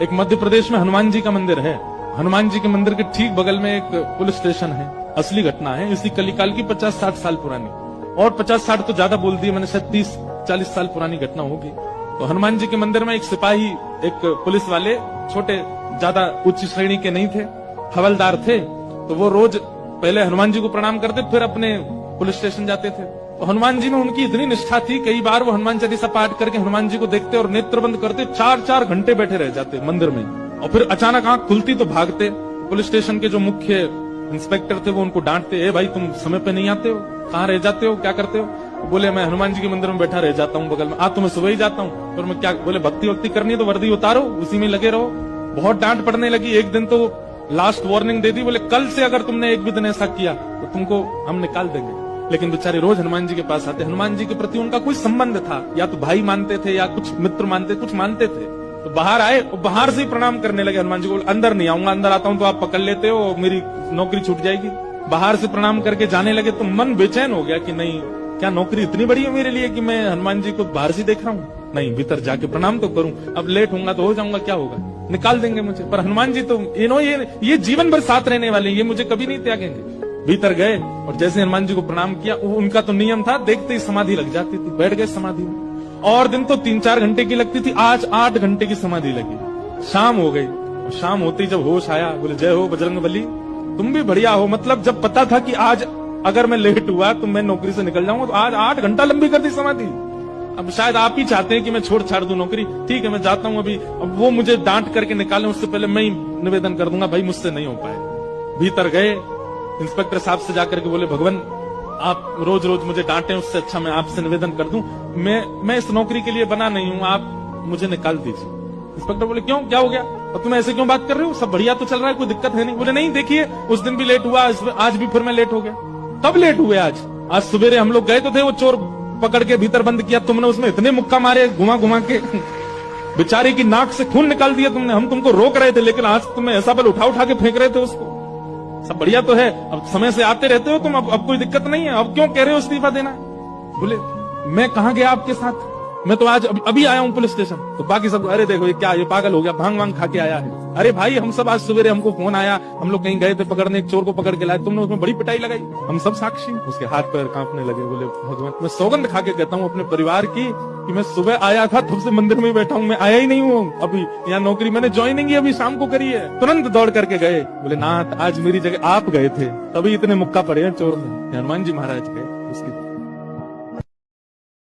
एक मध्य प्रदेश में हनुमान जी का मंदिर है। हनुमान जी के मंदिर के ठीक बगल में एक पुलिस स्टेशन है। असली घटना है, इसी कलिकाल की 50-60 साल पुरानी, और 50-60 तो ज्यादा बोल दिए मैंने, शायद 30-40 साल पुरानी घटना होगी। तो हनुमान जी के मंदिर में एक सिपाही, एक पुलिस वाले, छोटे, ज्यादा उच्च श्रेणी के नहीं थे, हवलदार थे। तो वो रोज पहले हनुमान जी को प्रणाम करते, फिर अपने पुलिस स्टेशन जाते थे। तो हनुमान जी में उनकी इतनी निष्ठा थी, कई बार वो हनुमान चालीसा पाठ करके हनुमान जी को देखते और नेत्र बंद करते, 4-4 घंटे बैठे रह जाते मंदिर में, और फिर अचानक आंख खुलती तो भागते। पुलिस स्टेशन के जो मुख्य इंस्पेक्टर थे वो उनको डांटते, ए भाई तुम समय पे नहीं आते हो, कहाँ रह जाते हो, क्या करते हो? बोले मैं हनुमान जी के मंदिर में बैठा रह जाता हूँ बगल में। तो मैं सुबह ही जाता हूँ। फिर मैं क्या, बोले भक्ति वक्ति करनी है तो वर्दी उतारो, उसी में लगे रहो। बहुत डांट पड़ने लगी। एक दिन तो लास्ट वार्निंग दे दी, बोले कल से अगर तुमने एक भी दिन ऐसा किया तो तुमको हम निकाल देंगे। लेकिन बेचारे रोज हनुमान जी के पास आते। हनुमान जी के प्रति उनका कोई संबंध था, या तो भाई मानते थे या कुछ मित्र मानते, कुछ मानते थे। तो बाहर आए और बाहर से ही प्रणाम करने लगे हनुमान जी को। अंदर नहीं आऊंगा, अंदर आता हूं तो आप पकड़ लेते हो, मेरी नौकरी छूट जाएगी। बाहर से प्रणाम करके जाने लगे तो मन बेचैन हो गया कि नहीं, क्या नौकरी इतनी बड़ी है मेरे लिए कि मैं हनुमान जी को बाहर से देख रहा हूँ? नहीं, भीतर जाके प्रणाम तो करूं। अब लेट होऊंगा तो हो जाऊंगा, क्या होगा, निकाल देंगे मुझे। पर हनुमान जी तो ये जीवन भर साथ रहने वाले, ये मुझे कभी नहीं त्यागेंगे। भीतर गए और जैसे हनुमान जी को प्रणाम किया, उनका तो नियम था, देखते ही समाधि लग जाती थी। बैठ गए समाधि में, और दिन तो 3-4 घंटे की लगती थी, आज 8 घंटे की समाधि लगी। शाम हो गई, और शाम होते ही जब होश आया, बोले जय हो बजरंगबली, तुम भी बढ़िया हो। मतलब जब पता था कि आज अगर मैं लेट हुआ तो मैं नौकरी से निकल जाऊंगा, तो आज 8 घंटा लंबी कर दी समाधि। अब शायद आप ही चाहते हैं कि मैं छोड़ छाड़ दूं नौकरी, ठीक है मैं जाता हूं अभी। अब वो मुझे डांट करके निकालें उससे पहले मैं ही निवेदन कर दूंगा, भाई मुझसे नहीं हो पाए। भीतर गए, इंस्पेक्टर साहब से जाकर के बोले, भगवान आप रोज रोज मुझे डांटे, उससे अच्छा मैं आपसे निवेदन कर दूं, मैं इस नौकरी के लिए बना नहीं हूं, आप मुझे निकाल दीजिए। इंस्पेक्टर बोले क्यों, क्या हो गया, और तुम ऐसे क्यों बात कर रहे हो, सब बढ़िया तो चल रहा है, कोई दिक्कत है नहीं। बोले नहीं देखिए, उस दिन भी लेट हुआ, आज भी फिर मैं लेट हो गया। कब लेट हुए? आज सवेरे हम लोग गए तो थे, वो चोर पकड़ के भीतर बंद किया तुमने, उसमें इतने मुक्का मारे घुमा घुमा के, बेचारे की नाक से खून निकाल दिया तुमने। हम तुमको रोक रहे थे, लेकिन आज तुम्हें ऐसा बल उठा उठा के फेंक रहे थे उसको। सब बढ़िया तो है, अब समय से आते रहते हो तुम, अब कोई दिक्कत नहीं है, अब क्यों कह रहे हो इस्तीफा देना? बोले मैं कहाँ गया आपके साथ, मैं तो आज अभी आया हूँ पुलिस स्टेशन। तो बाकी सब, अरे देखो ये क्या, ये पागल हो गया, भांग वांग खा के आया है। अरे भाई हम सब आज सवेरे, हमको फोन आया, हम लोग कहीं गए थे पकड़ने, एक चोर को पकड़ के लाए, तुमने उसमें बड़ी पिटाई लगाई, हम सब साक्षी। उसके हाथ पैर कांपने लगे। बोले भगवान, मैं सौगंध खा के कहता हूँ अपने परिवार की कि मैं सुबह आया था, तब से मंदिर में बैठा हूँ, मैं आया ही नहीं हूँ अभी। यहाँ नौकरी मैंने ज्वाइनिंग ही अभी शाम को करी है। तुरंत दौड़ करके गए, बोले नाथ आज मेरी जगह आप गए थे, तभी इतने मुक्का पड़े हैं चोर में। हनुमान जी महाराज गए, उसकी